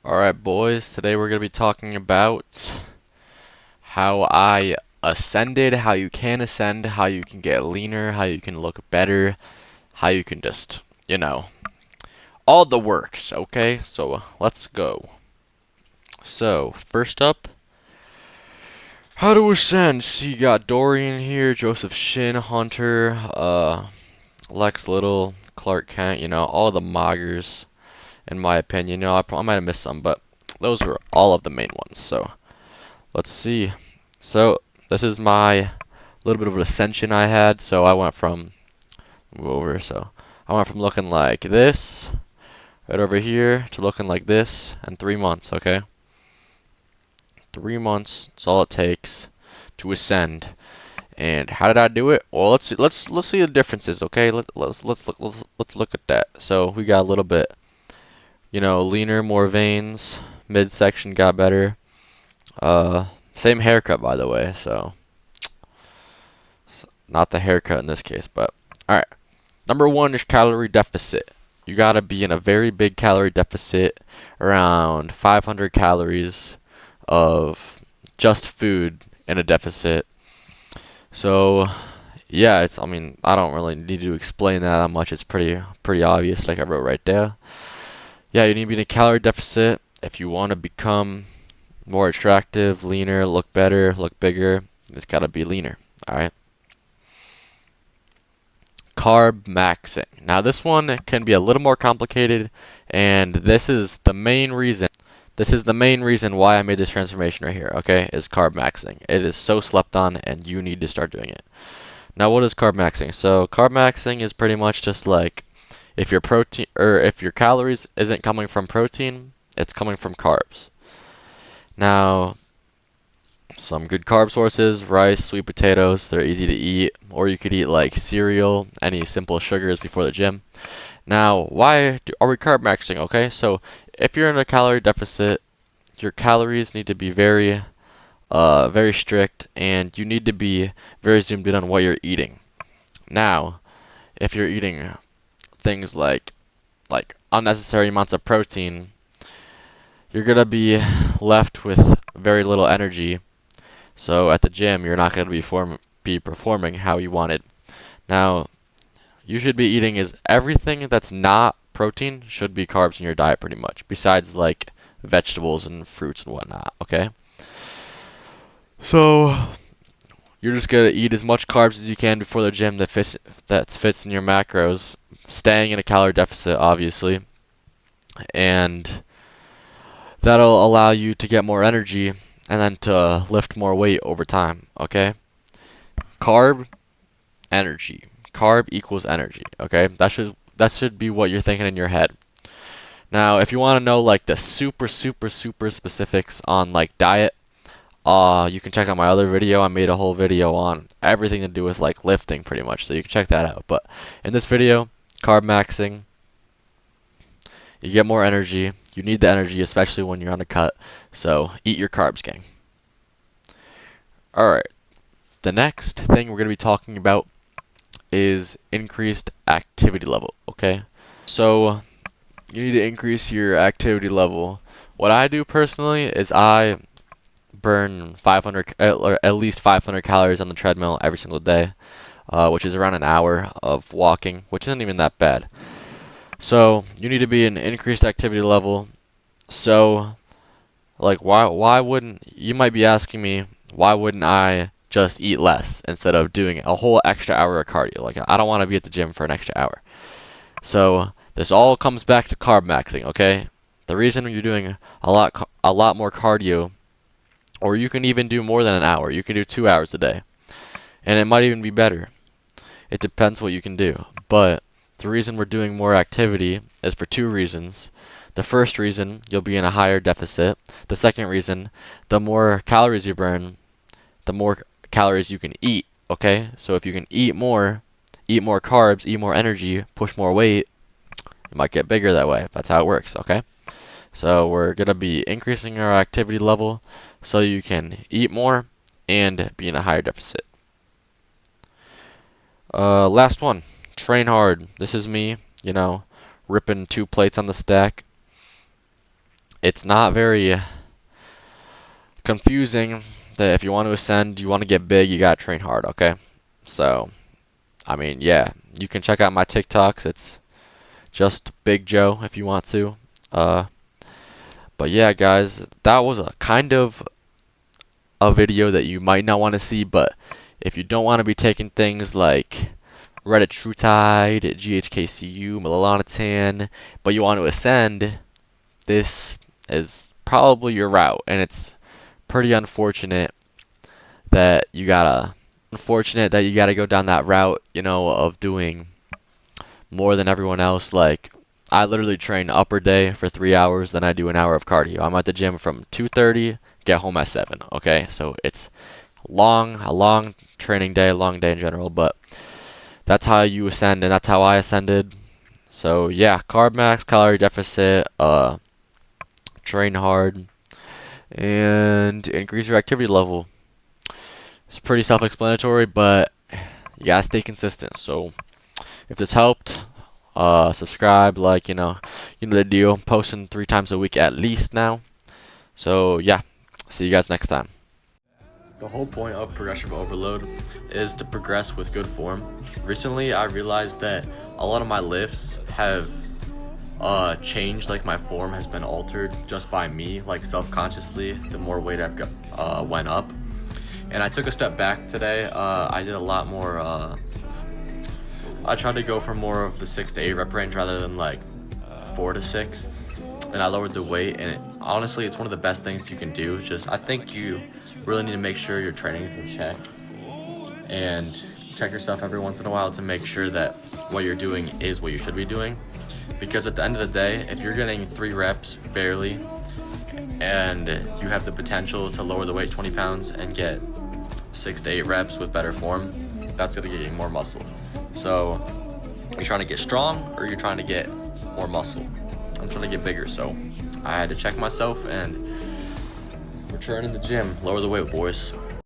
Alright, boys, today we're going to be talking about how I ascended, how you can ascend, how you can get leaner, how you can look better, how you can just, all the works, okay? So let's go. So, first up, how to ascend. So you got Dorian here, Joseph Shin, Hunter, Lex Little, Clark Kent, all the moggers, in my opinion. I might have missed some, but those were all of the main ones, so. Let's see. So this is my little bit of an ascension I had. So I went from move over. So I went from looking like this right over here to looking like this in 3 months. Okay, 3 months. That's all it takes to ascend. And how did I do it? Well, let's see the differences. Okay, let's look at that. So we got a little bit, leaner, more veins. Midsection got better. Same haircut by the way. So. Not the haircut in this case, but alright. Number one is calorie deficit. You gotta be in a very big calorie deficit, around 500 calories of just food in a deficit. So, yeah, I don't really need to explain that much. It's pretty obvious, like I wrote right there. Yeah, you need to be in a calorie deficit if you want to become more attractive, leaner, look better, look bigger. It's gotta be leaner. Alright. Carb maxing. Now this one can be a little more complicated, and this is the main reason. This is the main reason why I made this transformation right here, okay, is carb maxing. It is so slept on, and you need to start doing it. Now what is carb maxing? So carb maxing is pretty much just like if your protein or if your calories isn't coming from protein, it's coming from carbs. Now some good carb sources: rice, sweet potatoes, they're easy to eat, or you could eat like cereal, any simple sugars before the gym. Now, are we carb maxing? Okay, so if you're in a calorie deficit, your calories need to be very strict, and you need to be very zoomed in on what you're eating. Now, if you're eating things like unnecessary amounts of protein, you're gonna be left with very little energy. So at the gym, you're not gonna be performing how you wanted. Now, you should be eating is everything that's not protein should be carbs in your diet pretty much, besides like vegetables and fruits and whatnot, okay? So you're just gonna eat as much carbs as you can before the gym that fits in your macros, staying in a calorie deficit obviously, and that'll allow you to get more energy and then to lift more weight over time, okay? Carb energy. Carb equals energy, okay? That should be what you're thinking in your head. Now, if you want to know like the super specifics on like diet, you can check out my other video. I made a whole video on everything to do with like lifting pretty much, so you can check that out. But in this video, carb maxing, you get more energy. You need the energy, especially when you're on a cut. So eat your carbs, gang. Alright, the next thing we're going to be talking about is increased activity level, okay? So you need to increase your activity level. What I do personally is I burn 500 or at least 500 calories on the treadmill every single day, which is around an hour of walking, which isn't even that bad. So you need to be an increased activity level. So like why wouldn't you might be asking me why wouldn't I just eat less instead of doing a whole extra hour of cardio? Like I don't want to be at the gym for an extra hour. So this all comes back to carb maxing, okay? The reason you're doing a lot more cardio, or you can even do more than an hour. You can do 2 hours a day, and it might even be better. It depends what you can do. But the reason we're doing more activity is for two reasons. The first reason, you'll be in a higher deficit. The second reason, the more calories you burn, the more calories you can eat, okay? So if you can eat more carbs, eat more energy, push more weight, you might get bigger that way. That's how it works, okay? So we're going to be increasing our activity level so you can eat more and be in a higher deficit. Last one, train hard. This is me, ripping 2 plates on the stack. it's not very confusing that if you want to ascend, you want to get big, you gotta train hard, okay? So, I mean, yeah, you can check out my TikToks. It's just Big Joe if you want to. Uh, but yeah, guys, that was a kind of a video that you might not want to see, but if you don't want to be taking things like Reddit TrueTide, GHKCU, Melanatan, but you want to ascend, this is probably your route, and it's pretty unfortunate that you gotta go down that route, you know, of doing more than everyone else. Like, I literally train upper day for 3 hours, then I do an hour of cardio. I'm at the gym from 2:30, get home at 7. Okay, so it's a long training day, a long day in general, but that's how you ascend, and that's how I ascended. So yeah, carb max, calorie deficit, train hard, and increase your activity level. It's pretty self-explanatory, but you gotta stay consistent. So if this helped, subscribe, like, you know the deal. I'm posting 3 times a week at least now. So yeah, see you guys next time. The whole point of progressive overload is to progress with good form. Recently, I realized that a lot of my lifts have changed, like my form has been altered just by me, like self-consciously, the more weight I've got went up. And I took a step back today. I did a lot more, I tried to go for more of the 6 to 8 rep range rather than like 4 to 6. And I lowered the weight, and honestly, it's one of the best things you can do. I think you really need to make sure your training is in check and check yourself every once in a while to make sure that what you're doing is what you should be doing. Because at the end of the day, if you're getting 3 reps barely and you have the potential to lower the weight 20 pounds and get 6 to 8 reps with better form, that's going to get you more muscle. So you're trying to get strong or you're trying to get more muscle? I'm trying to get bigger, so I had to check myself and return in the gym. Lower the weight, boys.